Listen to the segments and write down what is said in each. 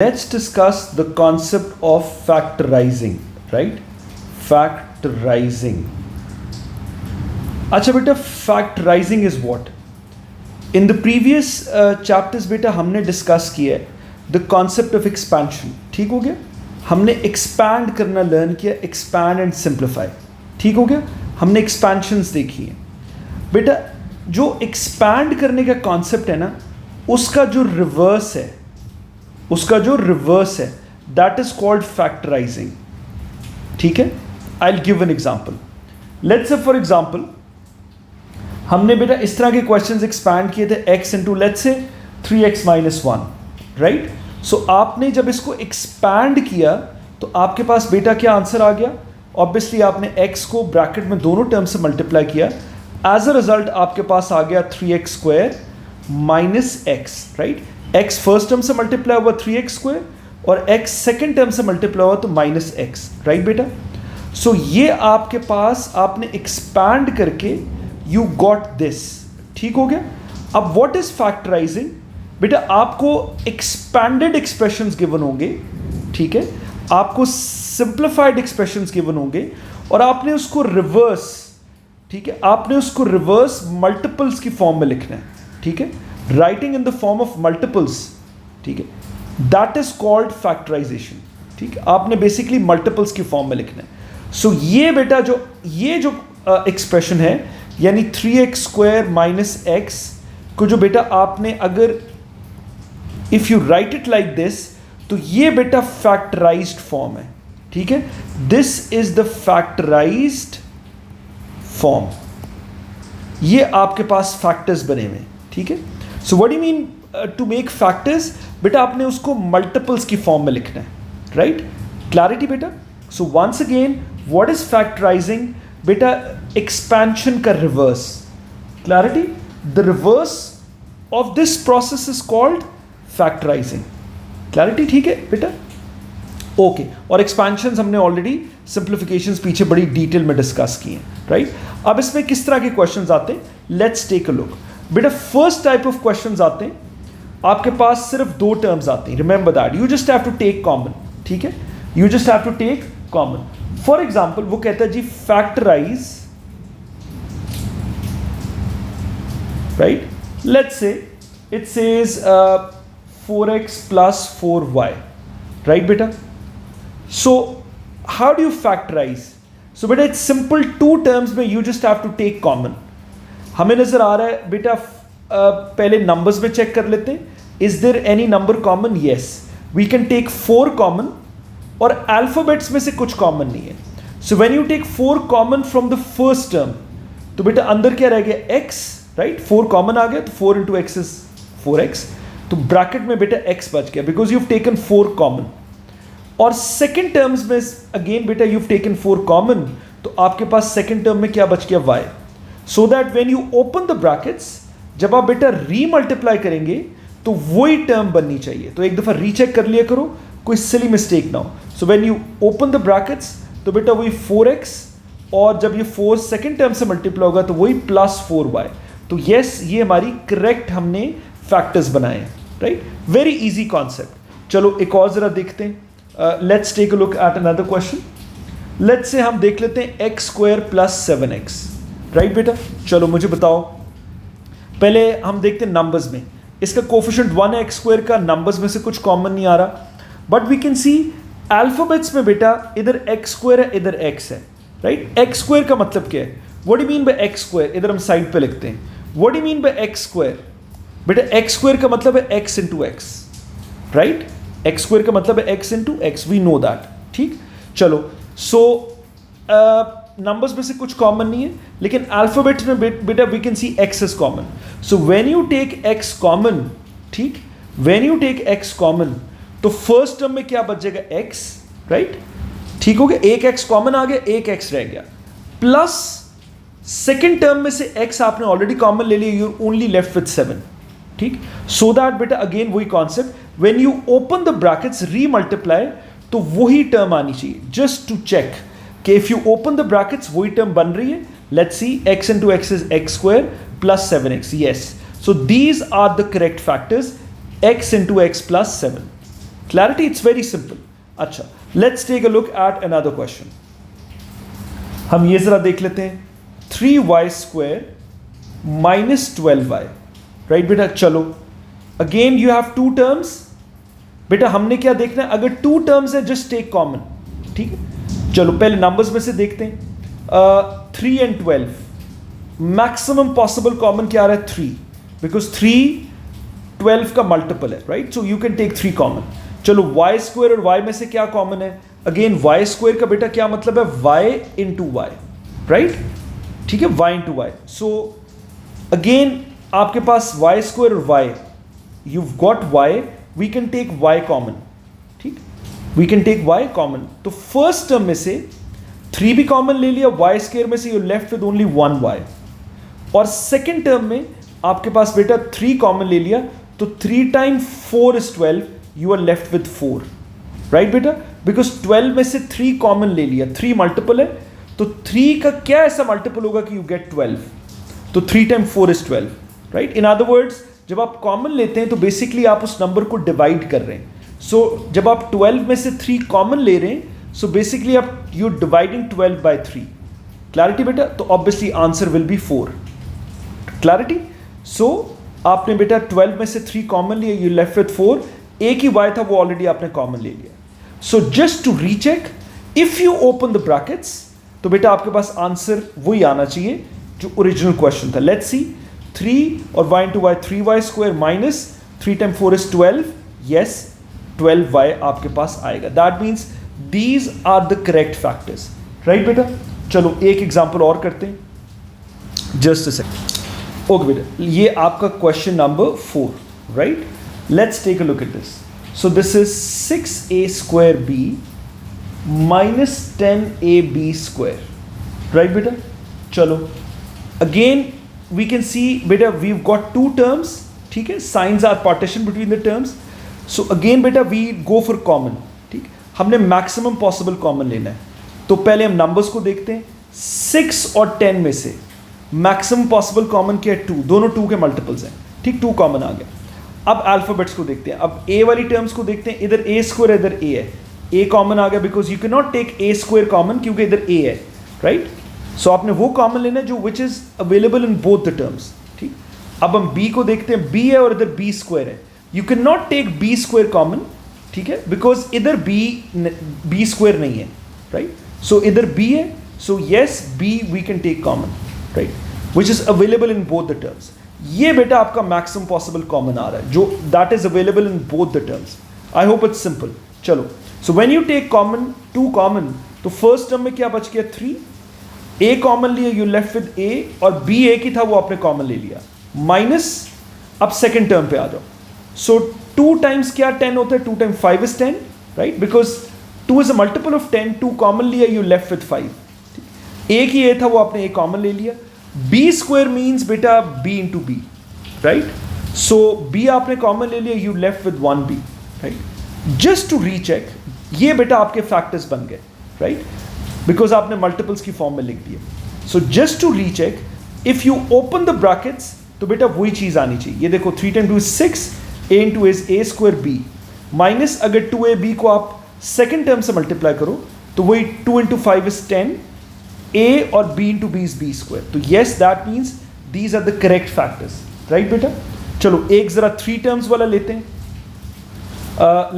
Let's discuss the concept of factorizing, right? Factorizing. अच्छा बेटा, factorizing is what? In the previous chapters बेटा हमने discuss किया है the concept of expansion. ठीक हो गया? हमने expand करना लर्न किया, expand and simplify. ठीक हो गया? हमने expansions देखी हैं बेटा. जो expand करने का concept है ना, उसका जो reverse है, that is called factorizing. ठीक है? I'll give an example. Let's say for example हमने बेटा इस तरह के क्वेश्चंस एक्सपैंड किए थे x into let's say 3x minus 1, right? सो आपने जब इसको एक्सपैंड किया तो आपके पास बेटा क्या आंसर आ गया? ऑब्वियसली आपने x को ब्रैकेट में दोनों टर्म से मल्टीप्लाई किया, एज अ रिजल्ट आपके पास आ गया 3x square minus x, right? x first term से मल्टीप्लाई हुआ 3x स्क्वायर और x सेकेंड टर्म से मल्टीप्लाई हुआ तो माइनस x, राइट बेटा? सो ये आपके पास आपने एक्सपैंड करके यू गॉट दिस. ठीक हो गया? अब व्हाट इज फैक्टराइजिंग बेटा? आपको एक्सपैंडेड एक्सप्रेशंस गिवन होंगे, ठीक है? आपको सिंप्लीफाइड एक्सप्रेशंस गिवन होंगे और आपने उसको रिवर्स, ठीक है, आपने उसको रिवर्स मल्टीपल्स की फॉर्म में लिखना है. ठीक है? Writing in the form of multiples, ठीक है, दैट इज कॉल्ड फैक्टराइजेशन. ठीक है? आपने बेसिकली मल्टीपल्स की फॉर्म में लिखना है. सो ये बेटा ये जो एक्सप्रेशन है यानी 3x स्क्वायर माइनस एक्स को जो बेटा आपने अगर if you write it like this तो ये बेटा फैक्टराइज्ड फॉर्म है. ठीक है? This is the factorised form. ये आपके पास फैक्टर्स बने हुए. ठीक है? So what do you mean to make factors? बेटा आपने उसको मल्टीपल्स की फॉर्म में लिखना है, राइट? क्लैरिटी बेटा? So once again what is factorising बेटा? एक्सपेंशन का reverse. Clarity? The reverse of this process is called factorising. Clarity? ठीक है बेटा? ओके. और एक्सपेंशंस हमने ऑलरेडी सिंप्लीफिकेशंस पीछे बड़ी डिटेल में डिस्कस किए हैं, राइट? अब इसमें किस तरह के क्वेश्चंस आते हैं? लेट्स टेक अ लुक बेटा. फर्स्ट टाइप ऑफ क्वेश्चंस आते हैं, आपके पास सिर्फ दो टर्म्स आते हैं. Remember that, you just have to take common. ठीक है? You just have to take common. For example वो कहता है जी factorise, right? Let's say it says 4x plus 4y, right बेटा? So how do you factorise? So बेटा it's simple, two terms में you just have to take common. हमें नजर आ रहा है बेटा, पहले नंबर्स में चेक कर लेते हैं. Is there any number common? Yes, we can take 4 common और अल्फाबेट्स में से कुछ कॉमन नहीं है. So when you take 4 common from the first term तो बेटा अंदर क्या रह गया? x, right? 4 कॉमन आ गया तो 4 इंटू एक्स इज 4x. तो ब्रैकेट में बेटा x बच गया because you have taken 4 common. और सेकेंड टर्म्स में अगेन बेटा यू हैव टेकन 4 कॉमन तो आपके पास सेकेंड टर्म में क्या बच गया? y. So that when you open the brackets, जब आप बेटा रीमल्टीप्लाई करेंगे तो वही टर्म बननी चाहिए. तो एक दफा रीचेक कर लिया करो, कोई सिली मिस्टेक ना हो. सो when you open the brackets तो बेटा वही 4x और जब ये 4 सेकेंड टर्म से मल्टीप्लाई होगा तो वही प्लस 4y. तो यस, ये हमारी करेक्ट हमने फैक्टर्स बनाए हैं, राइट? Very easy concept. चलो एक और जरा देखते हैं. Let's take a look at another question. Let's say हम देख लेते हैं x square plus 7x, right बेटा? चलो मुझे बताओ, पहले हम देखते हैं नंबर्स में. इसका कोफिशिएंट 1 है x स्क्वायर का, नंबर्स में से कुछ कॉमन नहीं आ रहा. But we can see alphabets में बेटा इधर x स्क्वायर है, इधर x है, राइट? x स्क्वायर का मतलब क्या है? What do you mean by x square? इधर हम साइड पे लिखते हैं. What do you mean by x square? बेटा x स्क्वायर का मतलब है x into x, right? x square का मतलब है x into x, we know that. ठीक? चलो, सो नंबर्स में से कुछ कॉमन नहीं है, लेकिन अल्फाबेट्स में बेटा we can see x is common. So when you take x common, ठीक, when you take x common तो फर्स्ट टर्म में क्या बच जाएगा? x, right? ठीक हो गया? एक x कॉमन आ गया, एक x रह गया, प्लस सेकेंड टर्म में से x आपने ऑलरेडी कॉमन ले लिया, यू ओनली लेफ्ट विथ 7. ठीक? सो दैट बेटा अगेन वही concept, when you open the brackets remultiply तो वही टर्म आनी चाहिए. जस्ट टू चेक कि if you open the brackets वही टर्म बन रही है. Let's see, x into x is x square plus 7x. Yes, so these are the correct factors, x into x plus 7. Clarity? It's very simple. अच्छा, let's take a look at another question. हम ये जरा देख लेते हैं. 3y square minus 12y. Right बेटा? चलो. Again you have two terms. बेटा हमने क्या देखना है? अगर two terms है just take common. ठीक है? चलो पहले numbers में से देखते हैं. 3 and 12. Maximum possible common क्या आ रहा है? 3. Because 3 12 का multiple है, right? So you can take 3 common. चलो y square और y में से क्या common है? Again y square का बेटा क्या मतलब है? y into y, right? ठीक है? y into y. So again आपके पास y square और y, you've got y, we can take y common. ठीक? We can take y common. तो first term में से 3 भी common ले लिया, y square में से you're left with only 1y. और second term में आपके पास बेटा 3 common ले लिया, तो 3 times 4 is 12, you are left with 4. Right बेटा? Because 12 में से 3 common ले लिया, 3 multiple है, तो 3 का क्या ऐसा multiple होगा कि you get 12? तो 3 times 4 is 12. Right? In other words, जब आप common लेते हैं तो basically आप उस number को divide कर रहे हैं. So जब आप 12 में से 3 common ले रहे हैं, so basically you're dividing 12 by 3. Clarity बेटा? तो obviously answer will be 4. Clarity? So आपने बेटा 12 में से 3 common लिए, you left with 4. एक ही y था वो already आपने common ले लिया. So just to recheck, if you open the brackets, तो बेटा आपके पास आंसर वही आना चाहिए जो ओरिजिनल क्वेश्चन था. Let's see. 3 और y into y 3y square minus 3 times 4 is 12. Yes, 12y आपके पास आएगा. That means these are the correct factors. Right बेटा? चलो एक एग्जाम्पल और करते हैं. Just a second. Okay बेटा, ये आपका question number 4. Right? Let's take a look at this. So this is 6a square b minus 10ab square. Right beta? Chalo. Again we can see beta we've got two terms. ठीक है? Signs are partition between the terms. So again beta we go for common. ठीक? हमने maximum possible common लेना है. तो पहले हम numbers को देखते हैं. 6 और 10 में से maximum possible common क्या है? 2. दोनों 2 के multiples हैं. ठीक? 2 common आ गया. अब अल्फाबेट्स को देखते हैं. अब a वाली टर्म्स को देखते हैं. इधर a स्क्वायर है, इधर a है. a कॉमन आ गया बिकॉज यू कैन नॉट टेक a स्क्वायर कॉमन क्योंकि इधर a है. राइट? सो आपने वो कॉमन लेना है जो विच is available in both the terms. ठीक? अब हम b को देखते हैं. b है और इधर b स्क्वायर है. यू कैन नॉट टेक b स्क्वायर कॉमन. ठीक है? बिकॉज इधर b स्क्वायर नहीं है. राइट? सो इधर b है. So yes b we can take common. Right? Which is available in both the terms. ये बेटा आपका मैक्सिमम पॉसिबल कॉमन आ रहा है जो that is available in both the terms. I hope it's simple. चलो. So when you take common 2 common, तो first term में क्या बच गया? 3. a कॉमन लिया, यू लेफ्ट विद a, और b एक ही था वो आपने कॉमन ले लिया. माइनस. अब सेकेंड टर्म पे आ जाओ. सो 2 टाइम्स क्या 10 होता है? 2 times 5 is 10. Right? Because 2 is a multiple of 10. 2 common लिया, यू लेफ्ट विद 5. एक ही a था वो आपने a कॉमन ले लिया. b स्क्वायर मीन्स बेटा b into b. Right? So b आपने कॉमन ले लिया, you left with 1b. Right? Just to recheck, ये बेटा आपके फैक्टर्स बन गए. राइट? बिकॉज आपने मल्टीपल्स की फॉर्म में लिख दिया. So just to recheck, if you open the brackets तो बेटा वही चीज आनी चाहिए. ये देखो 3 time 2 is 6, a into is a square b minus अगर 2ab को आप सेकेंड टर्म से मल्टीप्लाई करो तो वही 2 इंटू 5 इज 10, a और b into b is b square. तो yes that means these are the correct factors. Right बेटा? चलो एक जरा 3 टर्म्स वाला लेते हैं.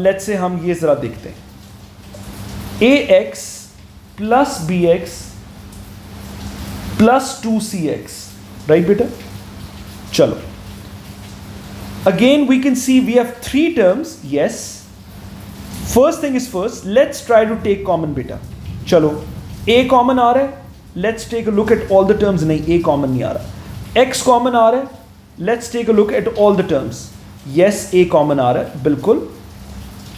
लेट्स से हम ये जरा देखते हैं. ax plus bx plus 2cx. Right बेटा? चलो. Again we can see we have 3 terms. Yes, first thing is first, let's try to take common बेटा. चलो a कॉमन आ रहा है. Let's take a look at all the terms. नहीं, a common नहीं आ रहा. x कॉमन आ रहा है. Let's take a look at all the terms. Yes, a common आ रहा है बिल्कुल.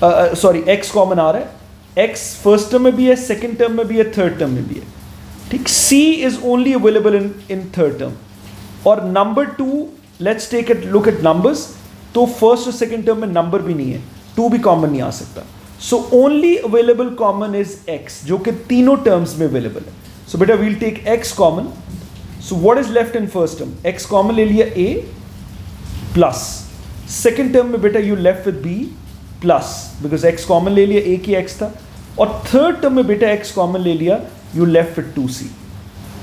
सॉरी, x कॉमन आ रहा है. x फर्स्ट टर्म में भी है, सेकेंड टर्म में भी है, थर्ड टर्म में भी है. ठीक? c is only available in third term. और number 2, let's take it look at numbers. तो फर्स्ट और सेकेंड टर्म में नंबर भी नहीं है, 2 भी कॉमन नहीं आ सकता. So only available common is x, जो कि तीनों टर्म्स में अवेलेबल है. सो बेटा we'll take x common. So what is left in first term? x common ले लिया, a प्लस सेकेंड टर्म में बेटा you left with b plus, because x common ले लिया, एक ही एक्स था, और थर्ड टर्म में बेटा एक्स कॉमन ले लिया, you left with 2c,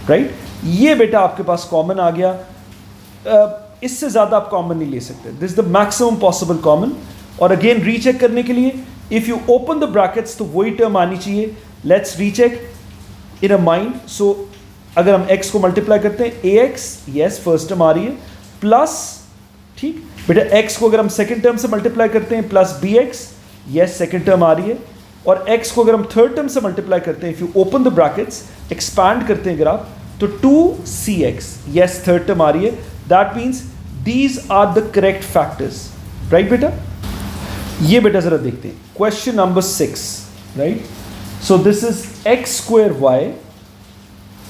right. ये बेटा आपके पास कॉमन आ गया, इससे ज़्यादा आप कॉमन नहीं ले सकते, this is the maximum possible common. और अगेन रीचेक करने के लिए if you open the brackets तो वही टर्म आनी चाहिए। Let's recheck in a mind. So अगर हम x को मल्टीप्लाई करते हैं, ax, यस फर्स्ट टर्म आ रही है, प्लस, ठीक बेटा x को अगर हम सेकेंड टर्म से मल्टीप्लाई करते हैं plus bx, yes second term आ रही है, और x को अगर हम थर्ड टर्म से मल्टीप्लाई करते हैं, if you open the brackets, expand करते हैं ग्राफ, तो 2cx, यस थर्ड टर्म आ रही है। That means these are the correct factors, right बेटा। ये बेटा जरा देखते हैं question number 6, right. So this is x square y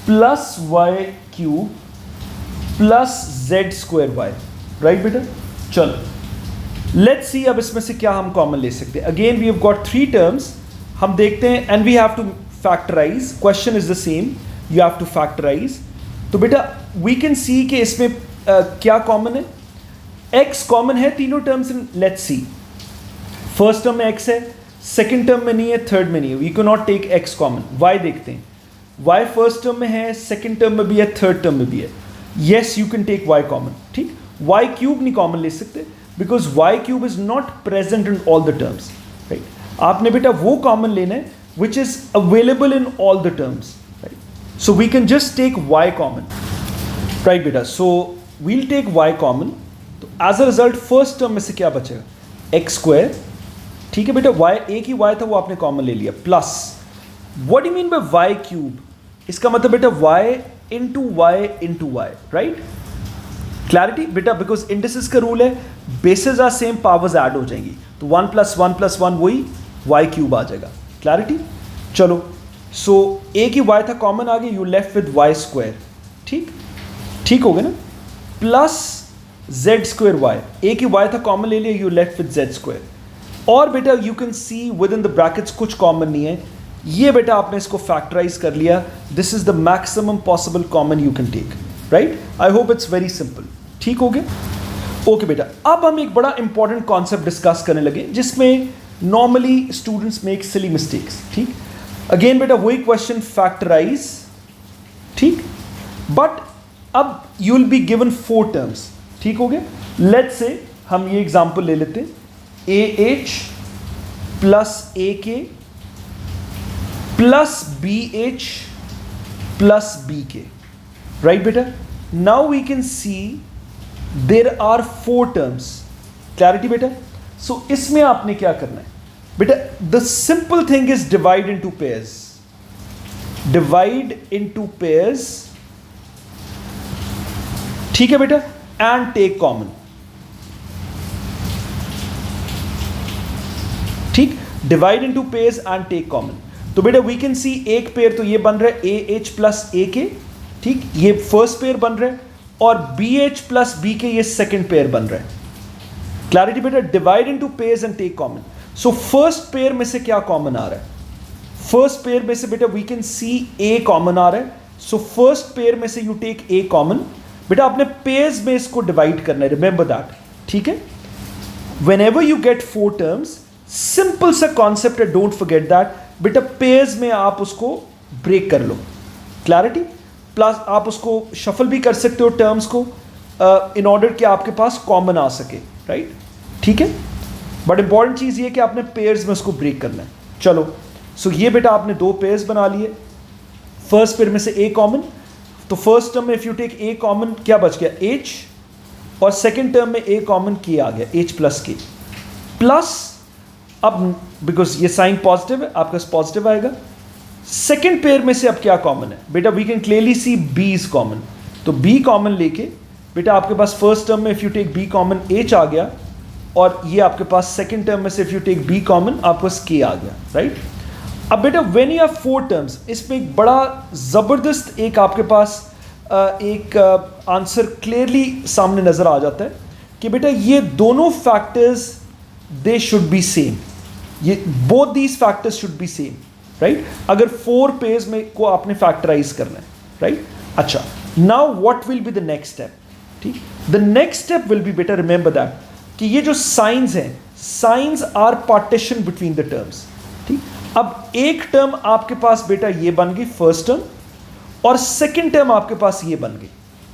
plus y cube plus z square y, right बेटा। चलो लेट्स सी अब इसमें से क्या हम कॉमन ले सकते हैं। Again we have got 3 terms, हम देखते हैं, and we have to factorise, question is the same, you have to factorise. तो बेटा वी कैन सी कि इसमें क्या कॉमन है, x कॉमन है तीनों terms in, let's see. First term में x है, सेकेंड टर्म में नहीं है, थर्ड में नहीं है, वी कैन नॉट टेक x कॉमन। y देखते हैं, y फर्स्ट टर्म में है, सेकेंड टर्म में भी है, थर्ड टर्म में भी है, yes you can take y common, ठीक। y क्यूब नहीं कॉमन ले सकते because y cube is not present in all the terms, right. आपने बेटा वो कॉमन लेना है which is available in all the terms, right. So we can just take y common, right बेटा। So we'll take y common, तो as a result first term में से क्या बचेगा, एक्स स्क्वायर, ठीक है बेटा, y एक ही y था वो आपने कॉमन ले लिया, plus what do you mean by y cube, इसका मतलब बेटा y into y, right. Clarity बेटा, बिकॉज इंडिसेस का रूल है, bases are same, powers add हो जाएंगी, तो 1 + 1 + 1 वही y क्यूब आ जाएगा। क्लैरिटी, चलो। सो एक ही y था कॉमन आ गया, you left with y square, ठीक, ठीक हो गया ना, प्लस z स्क्वायर y, एक ही y था कॉमन ले लिया, you left with z square. और बेटा you can see within the brackets कुछ कॉमन नहीं है, ये बेटा आपने इसको फैक्टराइज कर लिया, this is the maximum possible common you can take, right. I hope it's very simple, ठीक हो गया, ओके बेटा। अब हम एक बड़ा इंपॉर्टेंट कॉन्सेप्ट डिस्कस करने लगे जिसमें normally students make silly mistakes, ठीक। अगेन बेटा वही क्वेश्चन, फैक्टराइज, ठीक, बट अब you will be given 4 terms, ठीक हो गया। लेट्स से हम ये एग्जांपल ले लेते हैं, AH plus AK plus BH plus BK, right बेटा। Now we can see there are 4 terms, clarity बेटा। सो इसमें आपने क्या करना है बेटा, the simple thing is divide into pairs, divide into pairs, ठीक है बेटा, एंड टेक कॉमन, ठीक, divide into pairs and take common. तो बेटा वी कैन सी एक पेयर तो ये बन रहा है AH प्लस AK, ठीक, ये फर्स्ट पेयर बन रहा है, और BH प्लस BK ये सेकंड पेयर बन रहा है। क्लैरिटी बेटा, divide into pairs and take common. So first pair में से क्या कॉमन आ रहा है, फर्स्ट पेयर में से बेटा we can see A common आ रहा है, सो फर्स्ट पेयर में से यू टेक A कॉमन। बेटा आपने पेयर्स में इसको डिवाइड करना है, रिमेंबर दैट, ठीक है। Whenever you get 4 terms, simple सा कॉन्सेप्ट है, डोंट फॉरगेट दैट बेटा, पेयर्स में आप उसको ब्रेक कर लो, क्लैरिटी, प्लस आप उसको शफल भी कर सकते हो टर्म्स को, इन ऑर्डर कि आपके पास कॉमन आ सके, राइट, ठीक है। बट इंपॉर्टेंट चीज़ ये कि आपने पेयर्स में उसको ब्रेक करना है। चलो, सो ये बेटा आपने 2 पेयर्स बना लिए, फर्स्ट पेयर में से A कॉमन, तो फर्स्ट टर्म में if you take A common क्या बच गया, H, और सेकेंड टर्म में A कॉमन K आ गया, H प्लस K, प्लस अब बिकॉज ये साइन पॉजिटिव है, आपका पॉजिटिव आएगा। सेकेंड पेयर में से अब क्या कॉमन है बेटा, we can clearly see B is common, तो B कॉमन लेके बेटा आपके पास फर्स्ट टर्म में if you take B common H आ गया, और ये आपके पास सेकेंड टर्म में से if you take B common आपके पास K आ गया, राइट। अब बेटा व्हेन यू हैव 4 टर्म्स, इसमें एक बड़ा ज़बरदस्त एक आपके पास एक आंसर क्लियरली सामने नज़र आ जाता है कि बेटा ये दोनों factors they should be same, ये both these factors should be same, right. अगर 4 पेयर्स में को आपने फैक्टराइज करना है, राइट। अच्छा, now what will be the next step, ठीक, the next step will be बेटा, रिमेंबर दैट कि ये जो साइंस हैं signs are partition between the terms, ठीक। अब एक टर्म आपके पास बेटा ये बन गई फर्स्ट टर्म, और सेकंड टर्म आपके पास ये बन गई,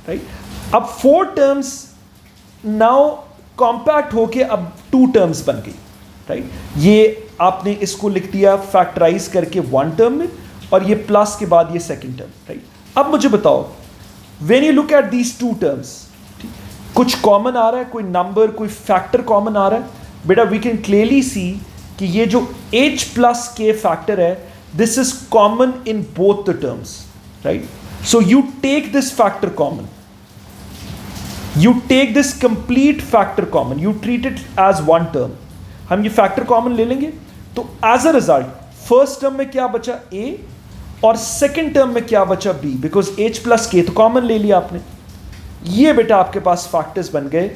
राइट। अब 4 टर्म्स नाउ कॉम्पैक्ट होके अब 2 टर्म्स बन गई, राइट। ये आपने इसको लिख दिया फैक्टराइज करके 1 टर्म में, और ये प्लस के बाद ये सेकंड टर्म, राइट। अब मुझे बताओ, when you look at these 2 terms, कुछ कॉमन आ रहा है, कोई नंबर, कोई फैक्टर कॉमन आ रहा है बेटा? वी कैन क्लियरली सी कि ये जो h प्लस के फैक्टर है, this is common in both the terms, right. So you take this factor common, you take this complete factor common, you treat it as 1 term. हम ये factor common ले लेंगे, तो as a result first term में क्या बचा a, और second term में क्या बचा b, बिकॉज h प्लस के तो कॉमन ले लिया आपने। ये बेटा आपके पास फैक्टर्स बन गए।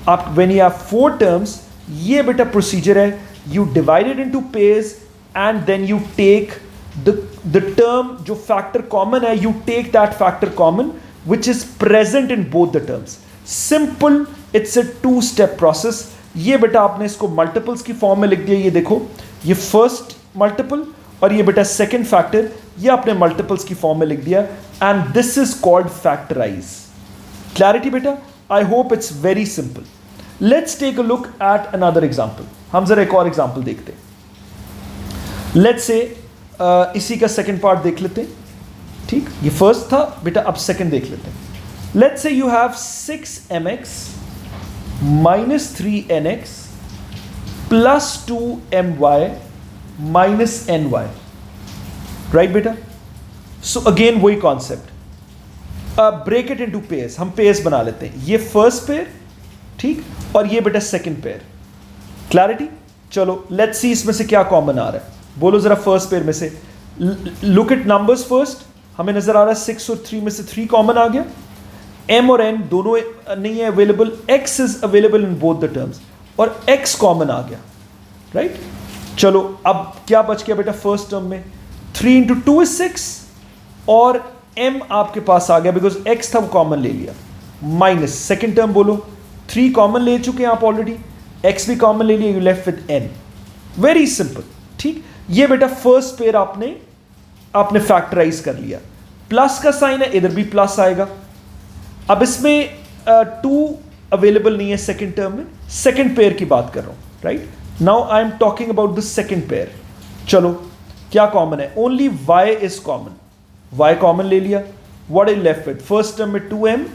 आप व्हेन यू हैव 4 टर्म्स, ये बेटा प्रोसीजर है, you divided into pairs and then you take the term जो फैक्टर कॉमन है, you take that factor common which is present in both the terms. Simple, it's a 2 step process. ये बेटा आपने इसको multiples की form में लिख दिया, ये देखो, ये फर्स्ट मल्टीपल और ये बेटा सेकंड फैक्टर, ये आपने मल्टीपल्स की फॉर्म में लिख दिया, and this is called factorise. Clarity बेटा? I hope it's very simple. Let's take a look at another example. हम जरा एक और एग्जांपल देखते हैं। लेट्स से इसी का सेकंड पार्ट देख लेते हैं, ठीक। ये फर्स्ट था बेटा, अब सेकंड देख लेते हैं। Let's say you have 6mx minus 3nx plus 2my minus ny, right बेटा? सो अगेन वही concept, break it into pairs. हम पेयर्स बना लेते हैं, ये फर्स्ट पेयर, ठीक, और ये बेटा सेकंड पेयर। क्लैरिटी? चलो लेट्स सी इसमें से क्या कॉमन आ रहा है, बोलो जरा फर्स्ट पेयर में से। लुक एट नंबर्स फर्स्ट, हमें नजर आ रहा है 6 और 3 में से 3 कॉमन आ गया। m और n दोनों नहीं है available, x is available in both the terms, और x कॉमन आ गया, राइट। चलो अब क्या बच गया बेटा फर्स्ट टर्म में? 3 इंटू 2 इज 6, और m आपके पास आ गया बिकॉज x था वो कॉमन ले लिया, माइनस सेकेंड टर्म बोलो, 3 कॉमन ले चुके हैं आप ऑलरेडी, x भी कॉमन ले लिया, you left with n। Very simple, ठीक। ये बेटा फर्स्ट पेयर आपने फैक्टराइज कर लिया, प्लस का साइन है, इधर भी प्लस आएगा। अब इसमें 2 अवेलेबल नहीं है सेकेंड टर्म में, सेकेंड पेयर की बात कर रहा हूं, right. Now I am talking about the second pair. चलो क्या कॉमन है? Only y is common, y common ले लिया। What is left with? First term में 2m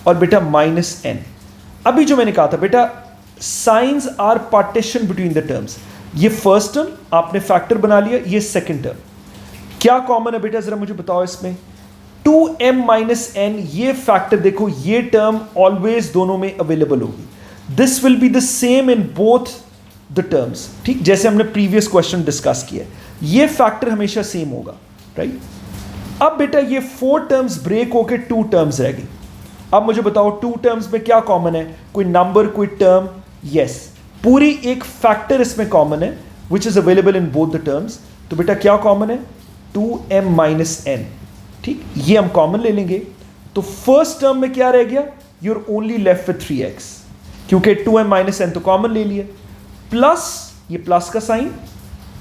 और बेटा माइनस n। अभी जो मैंने कहा था बेटा, signs are partition between the terms. ये फर्स्ट टर्म आपने फैक्टर बना लिया, ये सेकेंड टर्म। क्या कॉमन है बेटा जरा मुझे बताओ इसमें? 2m माइनस n, ये फैक्टर देखो, ये टर्म ऑलवेज दोनों में अवेलेबल होगी। This will be the same in both the terms, ठीक, जैसे हमने प्रीवियस क्वेश्चन डिस्कस किया। ये फैक्टर हमेशा सेम होगा, राइट। अब बेटा ये 4 टर्म्स ब्रेक होके 2 टर्म्स रह गई। अब मुझे बताओ 2 टर्म्स में क्या कॉमन है? कोई नंबर, कोई टर्म? यस, पूरी एक फैक्टर इसमें कॉमन है which is available in both the terms. तो बेटा क्या कॉमन है? 2m माइनस n, ठीक, ये हम कॉमन ले लेंगे। तो फर्स्ट टर्म में क्या रह गया? Your only left with 3x, क्योंकि 2m माइनस n तो कॉमन ले लिया, प्लस ये प्लस का साइन,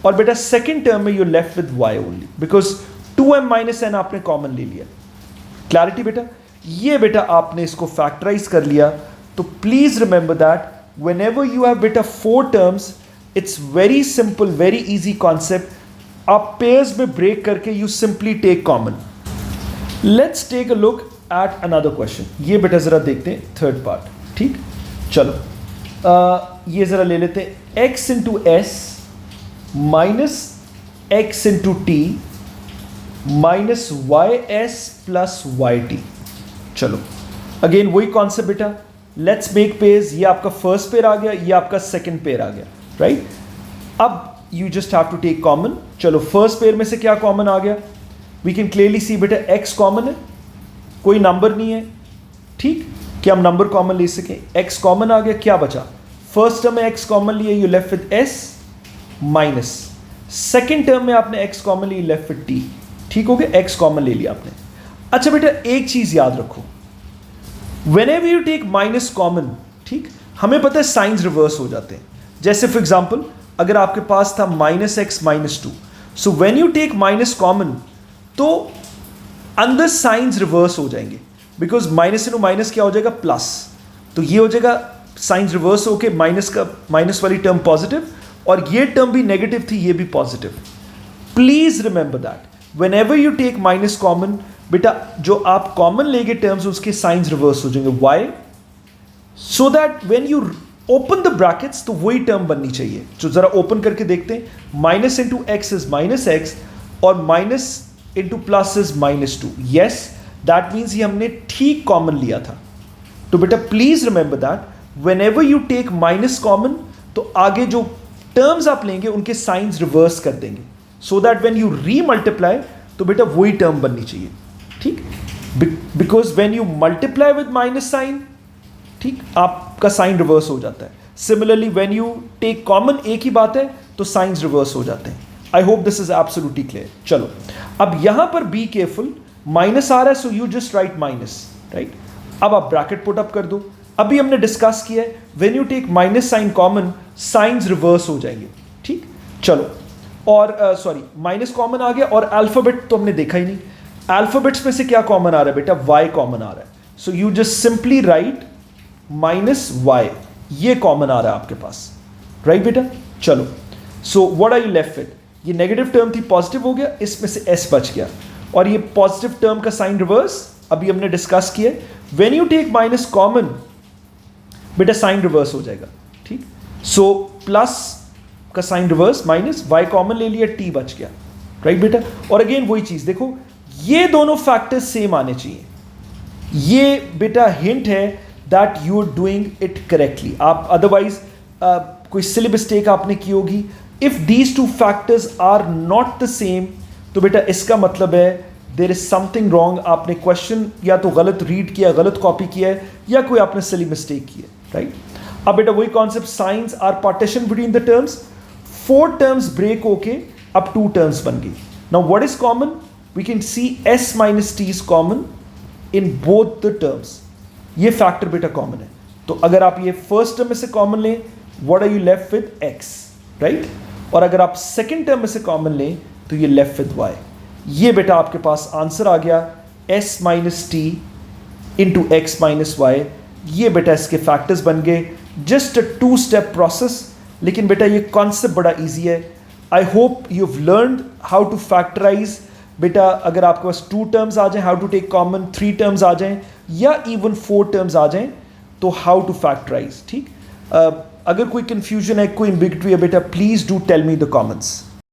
और बेटा सेकेंड टर्म में you're left with y only, because 2m minus n आपने कॉमन ले लिया। क्लैरिटी बेटा? ये बेटा आपने इसको फैक्टराइज कर लिया। तो please remember that whenever you have बेटा 4 terms, it's very simple, very easy concept. आप पेयर्स में ब्रेक करके you simply take common. Let's take a look at another question. ये बेटा जरा देखते हैं थर्ड पार्ट, ठीक। चलो ये जरा ले लेते हैं, x into s minus x into t minus y s plus y t. चलो अगेन वही कॉन्सेप्ट बेटा, लेट्स मेक पेयर्स। ये आपका फर्स्ट पेयर आ गया, ये आपका सेकंड पेयर आ गया, राइट। अब you just have to take common. चलो फर्स्ट पेयर में से क्या कॉमन आ गया? वी कैन क्लियरली सी बेटा x कॉमन है, कोई नंबर नहीं है, ठीक, कि हम नंबर कॉमन ले सकें। x कॉमन आ गया, क्या बचा? फर्स्ट टर्म में x कॉमन लिया, you left with s minus, second term में आपने x कॉमन लिया, लेफ्ट विद t, ठीक हो गया, x कॉमन ले लिया आपने। अच्छा बेटा एक चीज याद रखो, whenever you take minus common, ठीक, हमें पता है साइंस रिवर्स हो जाते हैं। जैसे फॉर एग्जाम्पल अगर आपके पास था -x-2, so when you take minus common तो अंदर साइंस रिवर्स हो जाएंगे, बिकॉज माइनस इनटू माइनस क्या हो जाएगा, प्लस, तो ये हो जाएगा साइंस रिवर्स होके माइनस वाली टर्म पॉजिटिव, और ये टर्म भी नेगेटिव थी, ये भी positive. Please remember that whenever you take minus common, बेटा जो आप कॉमन लेंगे टर्म्स उसके साइंस रिवर्स हो जाएंगे। Why? So that when you open the brackets तो वही टर्म बननी चाहिए। जो जरा ओपन करके देखते हैं, minus into x is -x और minus into plus is -2। Yes, that means ये हमने ठीक कॉमन लिया था। तो बेटा please remember that whenever you take minus common तो आगे जो टर्म्स आप लेंगे उनके साइंस रिवर्स कर देंगे, so that when you re multiply तो बेटा वही टर्म बननी चाहिए। ठीक, because when you multiply with minus sign, ठीक, आपका साइन रिवर्स हो जाता है। Similarly when you take common, एक ही बात है, तो साइंस रिवर्स हो जाते हैं। I hope this is absolutely clear. चलो अब यहां पर बी केयरफुल, माइनस आ रहा है so you just right minus, right. अब आप ब्रैकेट पुट अप कर दो। अभी हमने डिस्कस किया है when you take minus sign common signs reverse हो जाएंगे। ठीक, चलो, और सॉरी माइनस कॉमन आ गया, और अल्फाबेट तो हमने देखा ही नहीं। अल्फाबेट्स में से क्या कॉमन आ रहा है बेटा, वाई कॉमन आ रहा है, so you just simply write -y, ये कॉमन आ रहा है आपके पास, राइट बेटा। चलो, so what are you left with, ये नेगेटिव टर्म थी, पॉजिटिव हो गया, इसमें से s बच गया, और ये पॉजिटिव टर्म का साइन रिवर्स अभी हमने डिस्कस किया। When you take minus common बेटा साइन रिवर्स हो जाएगा। ठीक, सो प्लस का sign reverse minus, y common ले लिया, t बच गया, राइट बेटा। और अगेन वही चीज देखो, ये दोनों फैक्टर्स सेम आने चाहिए। ये बेटा हिंट है that you are doing it correctly. आप अदरवाइज कोई सिली मिस्टेक आपने की होगी। If these two factors are not the same तो बेटा इसका मतलब है देयर इज समथिंग रॉन्ग। आपने क्वेश्चन या तो गलत रीड किया, गलत कॉपी किया है, या कोई आपने सिली मिस्टेक की है, राइट। अब बेटा वही concept, signs are partition between the terms. 4 terms break होके अब 2 टर्म्स बन गई। Now what is common, we can see s minus t is common in both the terms। ये फैक्टर बेटा कॉमन है, तो अगर आप ये फर्स्ट टर्म में से कॉमन लें, what are you left with, x, right. और अगर आप सेकंड टर्म में से कॉमन लें तो ये लेफ्ट विद y। ये बेटा आपके पास आंसर आ गया, s minus t into x minus y। ये बेटा इसके फैक्टर्स बन गए। जस्ट अ 2-step प्रोसेस, लेकिन बेटा ये कॉन्सेप्ट बड़ा ईजी है। I hope you have learned how to factorise. बेटा अगर आपके पास 2 टर्म्स आ जाएं, how to take common, 3 terms आ जाएं, या इवन 4 टर्म्स आ जाएं, तो हाउ टू फैक्टराइज। ठीक, अगर कोई कंफ्यूजन है, कोई एम्बिग्विटी है बेटा, please do tell me the comments.